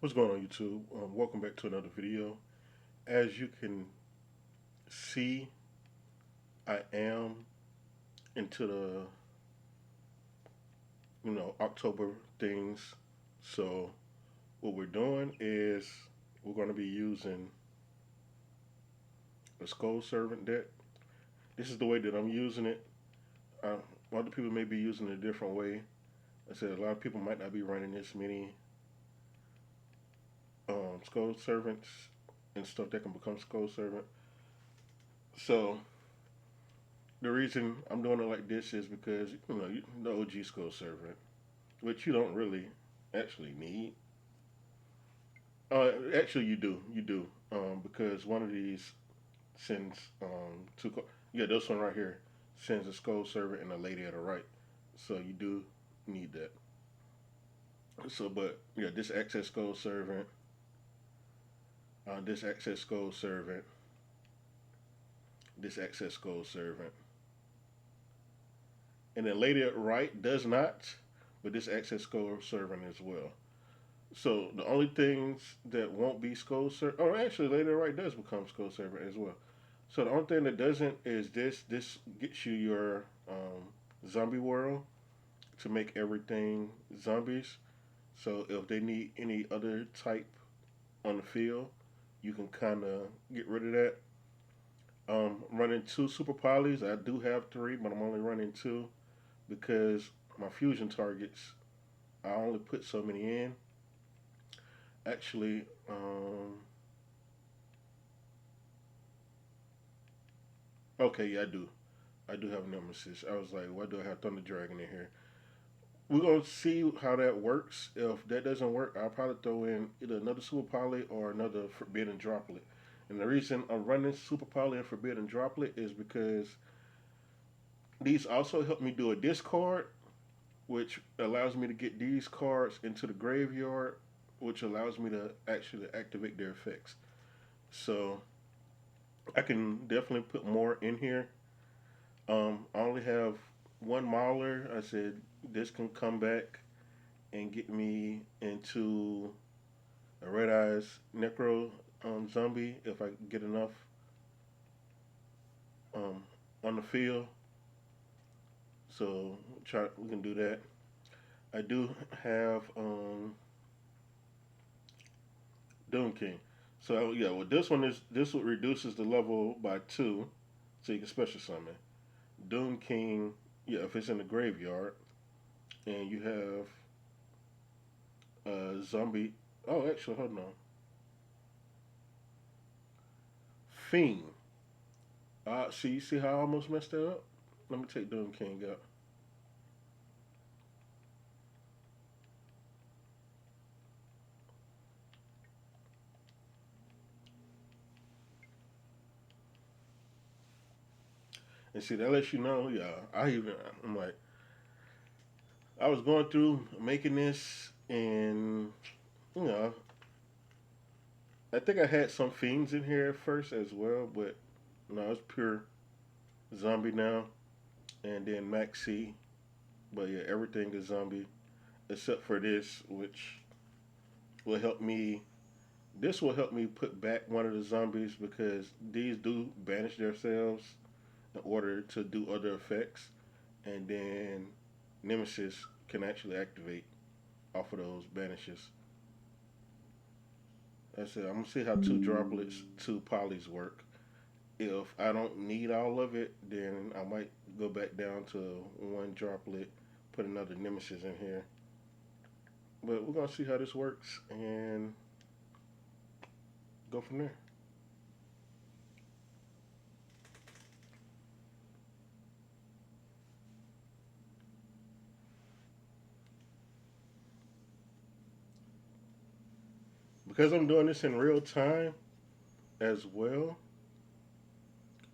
What's going on, YouTube? Welcome back to another video. As you can see, I am into the October things. So what we're doing is we're going to be using a Skull Servant deck. This is the way that I'm using it. Uh, Other people may be using it a different way. I said a lot of people might not be running this many Skull Servants and stuff that can become Skull Servant. So the reason I'm doing it like this is because the OG Skull Servant, which you don't really actually need. Actually, you do, because one of these sends two. Yeah, this one right here sends a Skull Servant and a Lady at the right, so you do need that. So, but yeah, this Access Skull Servant, this Access Skull Servant, this Access Skull Servant, and then Lady at the right does not, but this Access Skull Servant as well. So the only things that won't be Skull Servant, oh, actually, later right does become Skull Servant as well. So the only thing that doesn't is this. This gets you your zombie world to make everything zombies. So if they need any other type on the field, you can kind of get rid of that. Running two super polys. I do have three, but I'm only running two because my fusion targets. I only put so many in. Actually, okay, yeah, I do. I do have Nemesis. I was like, why do I have Thunder Dragon in here? We're gonna see how that works. If that doesn't work, I'll probably throw in either another Super Poly or another Forbidden Droplet. And the reason I'm running Super Poly and Forbidden Droplet is because these also help me do a discard, which allows me to get these cards into the graveyard, which allows me to actually activate their effects. So I can definitely put more in here. I only have one Mauler. I said this can come back and get me into a Red Eyes Necro zombie if I get enough um, on the field. So we can do that. I do have Doom King. So yeah, well this one reduces the level by two, so you can special summon Doom King. Yeah, if it's in the graveyard and you have a zombie. Oh, actually, hold on. Fiend. See, you see how I almost messed that up? Let me take Doom King out. And see, that lets you know, yeah, I'm like, I was going through making this, and, you know, I think I had some fiends in here at first as well, but no, it's pure zombie now. And then Maxi, but yeah, everything is zombie except for this, which will help me. This will help me put back one of the zombies because these do banish themselves in order to do other effects, and then Nemesis can actually activate off of those banishes. That's it. I'm gonna see how two droplets, two polys work. If I don't need all of it, then I might go back down to one droplet, put another Nemesis in here. But we're gonna see how this works and go from there. Because I'm doing this in real time as well,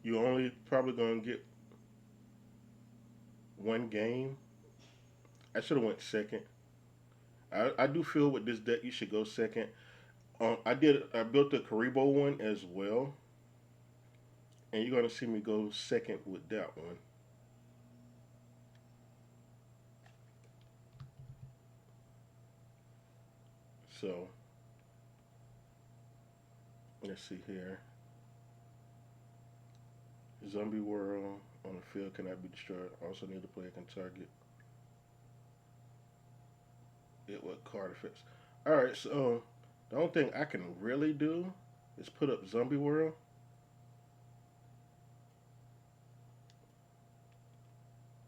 you only probably gonna get one game. I should have went second. I do feel with this deck you should go second. I built the Karibo one as well, and you're gonna see me go second with that one. So Let's see here. Zombie world on the field cannot be destroyed. Also, need the player can target it with card effects. All right, so the only thing I can really do is put up zombie world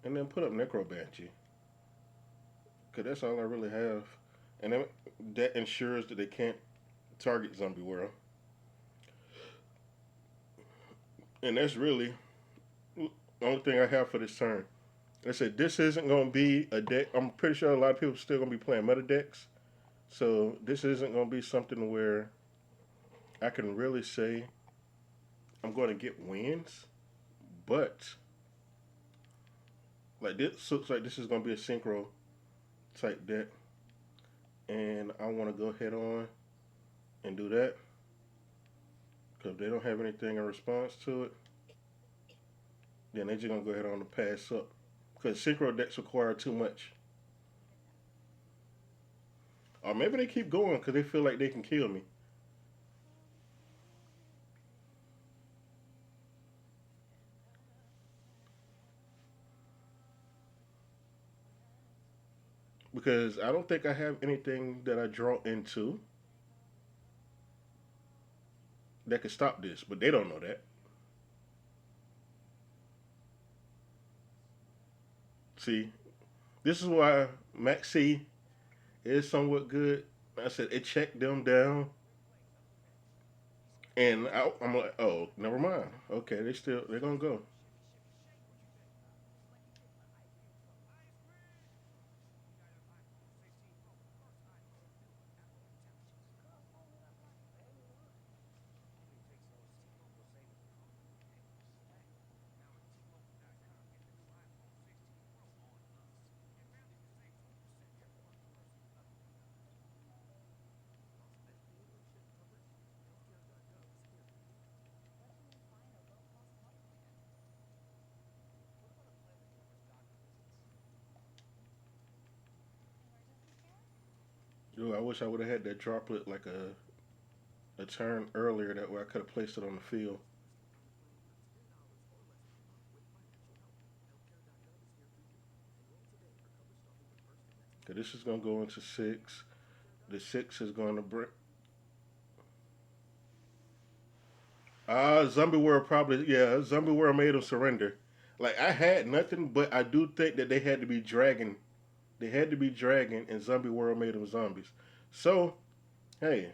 and then put up necromancy because that's all I really have, and then that ensures that they can't target zombie world, and that's really the only thing I have for this turn. I said this isn't going to be a deck. I'm pretty sure a lot of people are still going to be playing meta decks. So this isn't going to be something where I can really say I'm going to get wins. But like this looks like this is going to be a synchro type deck, and I want to go ahead on and do that because they don't have anything in response to it. Then they're just going to go ahead on and pass up because synchro decks require too much. Or maybe they keep going because they feel like they can kill me. Because I don't think I have anything that I draw into that could stop this, but they don't know that. See, this is why Maxi is somewhat good. I said it checked them down, and I'm like, oh, never mind. Okay, they're gonna go. Dude, I wish I would have had that droplet like a turn earlier. That way I could have placed it on the field. Cause this is gonna go into six. The six is going to bring. Zombie World probably, yeah. Zombie World made them surrender. Like I had nothing, but I do think that they had to be dragging. They had to be dragging, and Zombie World made them zombies. So hey,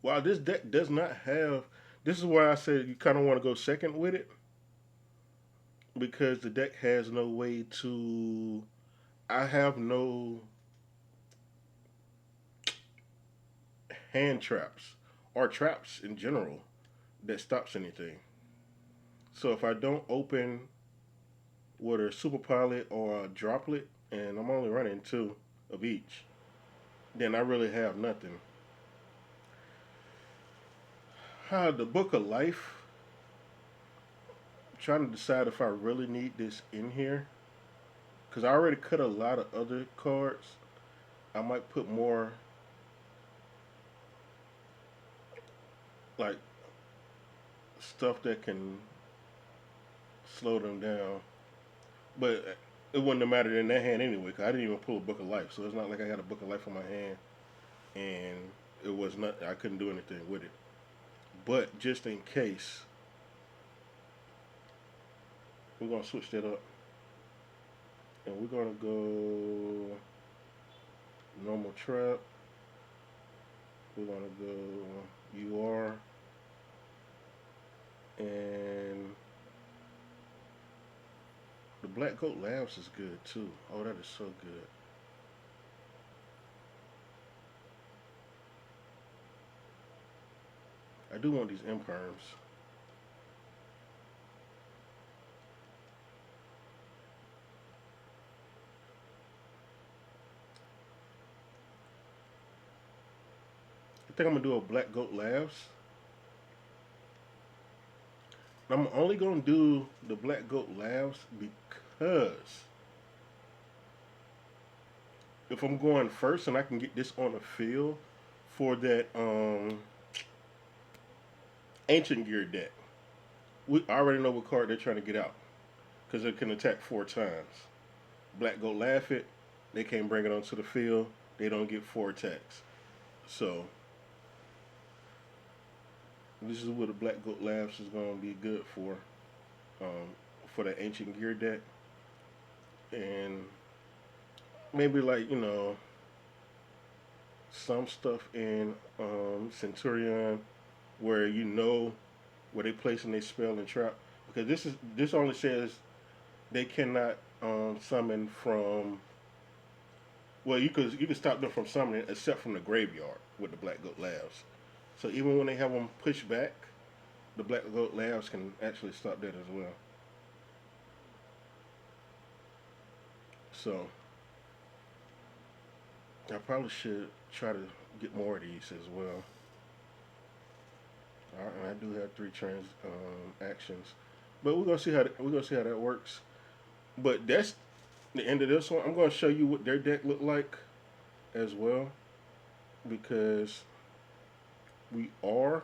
while this deck does not have, this is why I said you kind of want to go second with it because the deck has no way to. I have no hand traps or traps in general that stops anything. So if I don't open with a super pilot or a droplet, and I'm only running two of each, then I really have nothing. The Book of Life. I'm trying to decide if I really need this in here because I already cut a lot of other cards. I might put more like stuff that can slow them down, but it wouldn't have mattered in that hand anyway because I didn't even pull a Book of Life, so it's not like I got a Book of Life in my hand and it was not. I couldn't do anything with it. But just in case, we're gonna switch that up, and we're gonna go normal trap. We're gonna go UR and the Black Goat Labs is good too. Oh, that is so good. I do want these imperms. I think I'm gonna do a Black Goat Labs. I'm only gonna do the Black Goat Labs because if I'm going first and I can get this on the field for that Ancient Gear deck. We already know what card they're trying to get out because it can attack 4 times. Black Goat Laugh it. They can't bring it onto the field. They don't get 4 attacks. So this is what the Black Goat Laughs is going to be good um, for the Ancient Gear deck, and maybe like some stuff in Centurion where where they placing their spell and trap, because this only says they cannot summon from. Well, you could stop them from summoning except from the graveyard with the Black Goat Labs. So even when they have them pushed back, the Black Goat Labs can actually stop that as well. So I probably should try to get more of these as well. I do have 3 trans actions, but we're gonna see how that works. But that's the end of this one. I'm gonna show you what their deck looked like as well, because we are.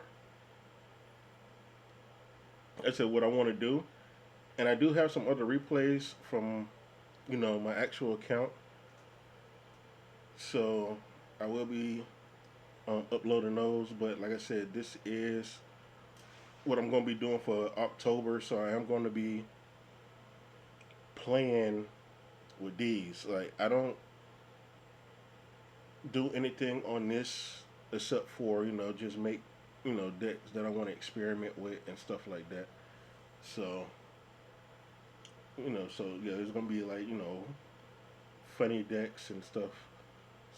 I said what I want to do, and I do have some other replays from my actual account. So I will be uploading those. But like I said, this is what I'm going to be doing for October. So I am going to be playing with these. Like, I don't do anything on this except for just make decks that I want to experiment with and stuff like that. So so yeah, there's gonna be like funny decks and stuff.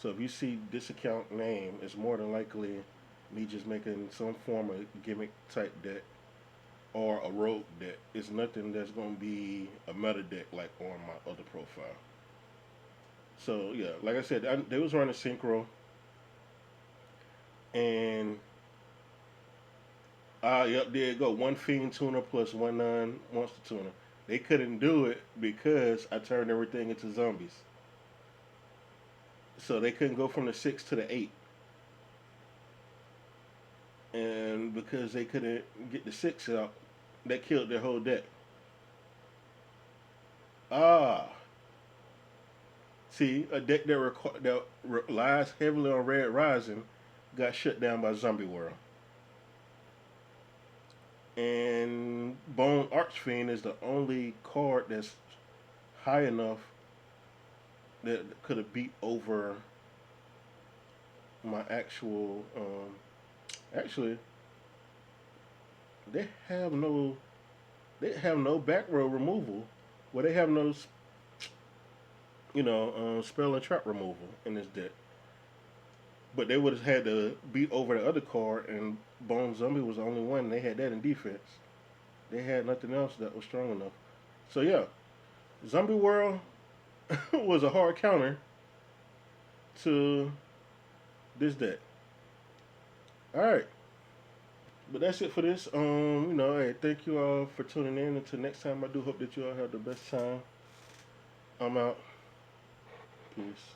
So if you see this account name, it's more than likely me just making some form of gimmick type deck or a rogue deck. It's nothing that's gonna be a meta deck like on my other profile. So yeah, like I said, they was running synchro, and yep, there you go. One fiend tuner plus one non monster tuner. They couldn't do it because I turned everything into zombies. So they couldn't go from the 6 to the 8. And because they couldn't get the 6 out, that killed their whole deck. Ah, see, a deck that relies heavily on Red Rising got shut down by Zombie World. And Bone Archfiend is the only card that's high enough that could have beat over my actual. Actually, they have no back row removal. Well, they have no spell and trap removal in this deck. But they would have had to beat over the other card, and Bone Zombie was the only one. They had that in defense. They had nothing else that was strong enough. So yeah, Zombie World was a hard counter to this deck. All right, but that's it for this. Hey, thank you all for tuning in. Until next time, I do hope that you all have the best time. I'm out. Peace.